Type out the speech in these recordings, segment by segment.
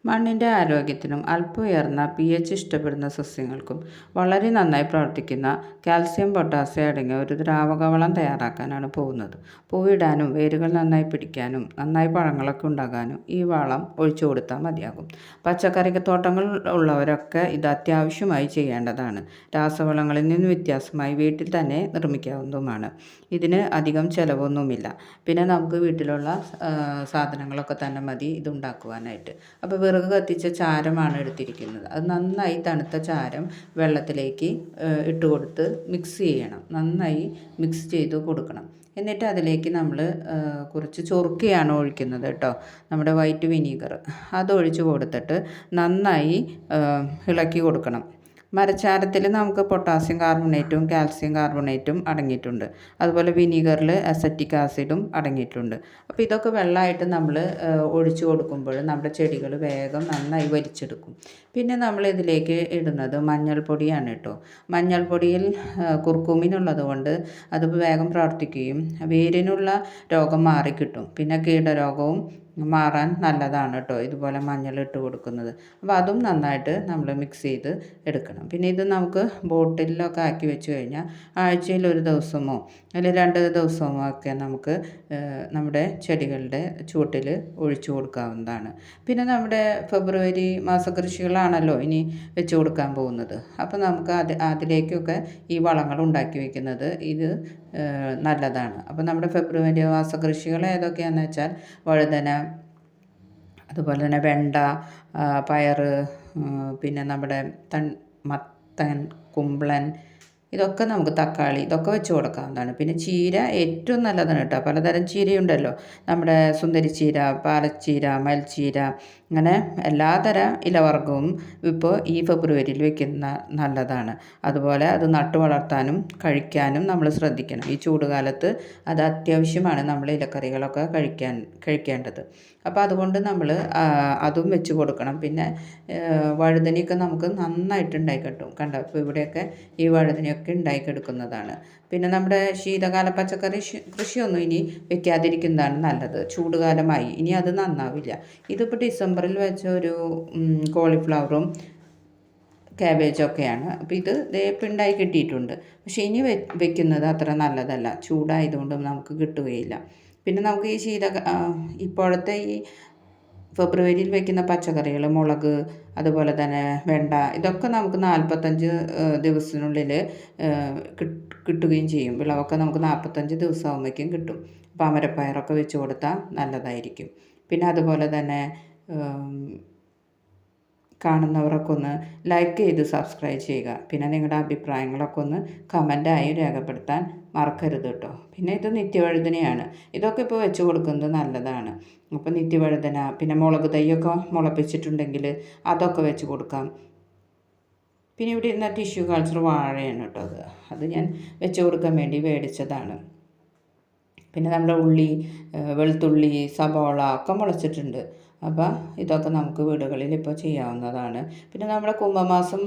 മണ്ണിൻ്റെ ആരോഗ്യത്തിനും അല്പം ഉയർന്ന pH ഇഷ്ടപ്പെടുന്ന സസ്യങ്ങൾക്കും വളരെ നന്നായി പ്രവർത്തിക്കുന്ന കാൽസ്യം പൊട്ടാസ്യം അടങ്ങിയ ഒരു ദ്രാവകവളം തയ്യാറാക്കാനാണ് പോകുന്നത്. പൂവിടാനും വേരുകൾ നന്നായി പിടിക്കാനും നന്നായി പഴങ്ങളൊക്കെ ഉണ്ടാകാനും ഈ വളം ഒഴിച്ചു കൊടുത്താൽ മതിയാകും. പച്ചക്കറിത്തോട്ടങ്ങൾ ഉള്ളവരൊക്കെ ഇത് അത്യാവശ്യമായി ചെയ്യേണ്ടതാണ്. രാസവളങ്ങളിൽ നിന്ന് വ്യത്യാസമായി വീട്ടിൽ തന്നെ നിർമ്മിക്കാവുന്നതുമാണ്. ഇതിന് അധികം ചിലവൊന്നുമില്ല. പിന്നെ നമുക്ക് വീട്ടിലുള്ള സാധനങ്ങളൊക്കെ തന്നെ മതി ഇതുണ്ടാക്കുവാനായിട്ട്. അപ്പോൾ വിറക് കത്തിച്ച ചാരമാണ് എടുത്തിരിക്കുന്നത്. അത് നന്നായി തണുത്ത ചാരം വെള്ളത്തിലേക്ക് ഇട്ട് കൊടുത്ത് മിക്സ് ചെയ്യണം. നന്നായി മിക്സ് ചെയ്ത് കൊടുക്കണം. എന്നിട്ട് അതിലേക്ക് നമ്മൾ കുറച്ച് ചൊറുക്കയാണ് ഒഴിക്കുന്നത് കേട്ടോ, നമ്മുടെ വൈറ്റ് വിനീഗർ. അതൊഴിച്ച് കൊടുത്തിട്ട് നന്നായി ഇളക്കി കൊടുക്കണം. മരച്ചാരത്തിൽ നമുക്ക് പൊട്ടാസ്യം കാർബണേറ്റും കാൽസ്യം കാർബണേറ്റും അടങ്ങിയിട്ടുണ്ട്. അതുപോലെ വിനീഗറിൽ അസറ്റിക് ആസിഡും അടങ്ങിയിട്ടുണ്ട്. അപ്പോൾ ഇതൊക്കെ വെള്ളമായിട്ട് നമ്മൾ ഒഴിച്ചു കൊടുക്കുമ്പോൾ നമ്മുടെ ചെടികൾ വേഗം നന്നായി വലിച്ചെടുക്കും. പിന്നെ നമ്മൾ ഇതിലേക്ക് ഇടുന്നത് മഞ്ഞൾപ്പൊടിയാണ് കേട്ടോ. മഞ്ഞൾപ്പൊടിയിൽ കുർക്കുമിനുള്ളത് കൊണ്ട് അത് വേഗം പ്രവർത്തിക്കുകയും വേരിനുള്ള രോഗം മാറിക്കിട്ടും. പിന്നെ കീടരോഗവും മാറാൻ നല്ലതാണ് കേട്ടോ ഇതുപോലെ മഞ്ഞൾ ഇട്ട് കൊടുക്കുന്നത്. അപ്പോൾ അതും നന്നായിട്ട് നമ്മൾ മിക്സ് ചെയ്ത് എടുക്കണം. പിന്നെ ഇത് നമുക്ക് ബോട്ടിലൊക്കെ ആക്കി വെച്ച് കഴിഞ്ഞാൽ ആഴ്ചയിൽ ഒരു ദിവസമോ അല്ലെങ്കിൽ 2 ദിവസമോ ഒക്കെ നമുക്ക് നമ്മുടെ ചെടികളുടെ ചുവട്ടിൽ ഒഴിച്ചു കൊടുക്കാവുന്നതാണ്. പിന്നെ നമ്മുടെ ഫെബ്രുവരി മാസ കൃഷികളാണല്ലോ ഇനി വെച്ച് കൊടുക്കാൻ പോകുന്നത്. അപ്പോൾ നമുക്ക് അതിലേക്കൊക്കെ ഈ വളങ്ങൾ ഉണ്ടാക്കി വയ്ക്കുന്നത് ഇത് നല്ലതാണ്. അപ്പോൾ നമ്മുടെ ഫെബ്രുവരി മാസ കൃഷികൾ ഏതൊക്കെയാണെന്ന് വെച്ചാൽ വഴുതന, അതുപോലെ തന്നെ വെണ്ട, പയർ, പിന്നെ നമ്മുടെ മത്തൻ, കുമ്പളൻ, ഇതൊക്കെ നമുക്ക് തക്കാളി ഇതൊക്കെ വെച്ച് കൊടുക്കാവുന്നതാണ്. പിന്നെ ചീര ഏറ്റവും നല്ലതാണ് കേട്ടോ. പലതരം ചീരയുണ്ടല്ലോ, നമ്മുടെ സുന്ദരി ചീര, പാലച്ചീര, മൽച്ചീര, അങ്ങനെ എല്ലാതര ഇലവർഗവും ഇപ്പോൾ ഈ ഫെബ്രുവരിയിൽ വെക്കുന്ന നല്ലതാണ്. അതുപോലെ അത് നട്ടു വളർത്താനും കഴിക്കാനും നമ്മൾ ശ്രദ്ധിക്കണം. ഈ ചൂടുകാലത്ത് അത് അത്യാവശ്യമാണ് നമ്മൾ ഇലക്കറികളൊക്കെ കഴിക്കേണ്ടത്. അപ്പോൾ അതുകൊണ്ട് നമ്മൾ അതും വെച്ച് കൊടുക്കണം. പിന്നെ വഴുതനയൊക്കെ നമുക്ക് നന്നായിട്ട് ഉണ്ടായി കിട്ടും. കണ്ടോ, ഇപ്പോൾ ഇവിടെയൊക്കെ ഈ വഴുതനയൊക്കെ ഉണ്ടായിക്കെടുക്കുന്നതാണ്. പിന്നെ നമ്മുടെ ശീതകാല പച്ചക്കറി കൃഷിയൊന്നും ഇനി വെക്കാതിരിക്കുന്നതാണ് നല്ലത്. ചൂടുകാലമായി ഇനി അത് നന്നാവില്ല. ഇതിപ്പോൾ ഡിസംബറിൽ വെച്ച ഒരു കോളിഫ്ലവറും ക്യാബേജൊക്കെയാണ്. അപ്പോൾ ഇത് ഇപ്പം ഉണ്ടായി കിട്ടിയിട്ടുണ്ട്. പക്ഷേ ഇനി വെക്കുന്നത് അത്ര നല്ലതല്ല, ചൂടായതുകൊണ്ട് നമുക്ക് കിട്ടുകയില്ല. പിന്നെ നമുക്ക് ഈ ഇപ്പോഴത്തെ ഈ ഫെബ്രുവരിയിൽ വെക്കുന്ന പച്ചക്കറികൾ, മുളക്, അതുപോലെ തന്നെ വെണ്ട, ഇതൊക്കെ നമുക്ക് 45 ദിവസത്തിനുള്ളിൽ കിട്ടുകയും ചെയ്യും. വിളവൊക്കെ നമുക്ക് 45 ദിവസമാകുമ്പോഴേക്കും കിട്ടും. അപ്പോൾ അമരപ്പയറൊക്കെ വെച്ച് കൊടുത്താൽ നല്ലതായിരിക്കും. പിന്നെ അതുപോലെ തന്നെ കാണുന്നവരൊക്കെ ഒന്ന് ലൈക്ക് ചെയ്ത് സബ്സ്ക്രൈബ് ചെയ്യുക. പിന്നെ നിങ്ങളുടെ അഭിപ്രായങ്ങളൊക്കെ ഒന്ന് കമൻ്റായി രേഖപ്പെടുത്താൻ മറക്കരുത് കേട്ടോ. പിന്നെ ഇത് നിത്യവഴുതനയാണ്. ഇതൊക്കെ ഇപ്പോൾ വെച്ച് കൊടുക്കുന്നത് നല്ലതാണ്. അപ്പോൾ നിത്യവഴുതന, പിന്നെ മുളക് തൈയൊക്കെ മുളപ്പിച്ചിട്ടുണ്ടെങ്കിൽ അതൊക്കെ വെച്ച് കൊടുക്കാം. പിന്നെ ഇവിടെ ഇരുന്ന ടിഷ്യൂ കൾച്ചർ വാഴയാണ് കേട്ടോ. അത് ഞാൻ വെച്ച് കൊടുക്കാൻ വേണ്ടി മേടിച്ചതാണ്. പിന്നെ നമ്മുടെ ഉള്ളി, വെളുത്തുള്ളി, സബോള ഒക്കെ മുളച്ചിട്ടുണ്ട്. അപ്പോൾ ഇതൊക്കെ നമുക്ക് വീടുകളിൽ ഇപ്പോൾ ചെയ്യാവുന്നതാണ്. പിന്നെ നമ്മുടെ കുംഭമാസം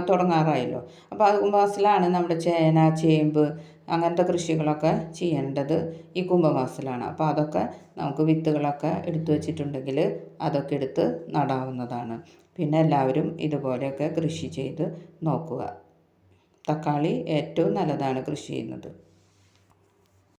തുടങ്ങാറായല്ലോ. അപ്പോൾ അത് കുംഭമാസത്തിലാണ് നമ്മുടെ ചേന, ചേമ്പ്, അങ്ങനത്തെ കൃഷികളൊക്കെ ചെയ്യേണ്ടത് ഈ കുംഭമാസത്തിലാണ്. അപ്പോൾ അതൊക്കെ നമുക്ക് വിത്തുകളൊക്കെ എടുത്തു വച്ചിട്ടുണ്ടെങ്കിൽ അതൊക്കെ എടുത്ത് നടാവുന്നതാണ്. പിന്നെ എല്ലാവരും ഇതുപോലെയൊക്കെ കൃഷി ചെയ്ത് നോക്കുക. തക്കാളി ഏറ്റവും നല്ലതാണ് കൃഷി ചെയ്യുന്നത്.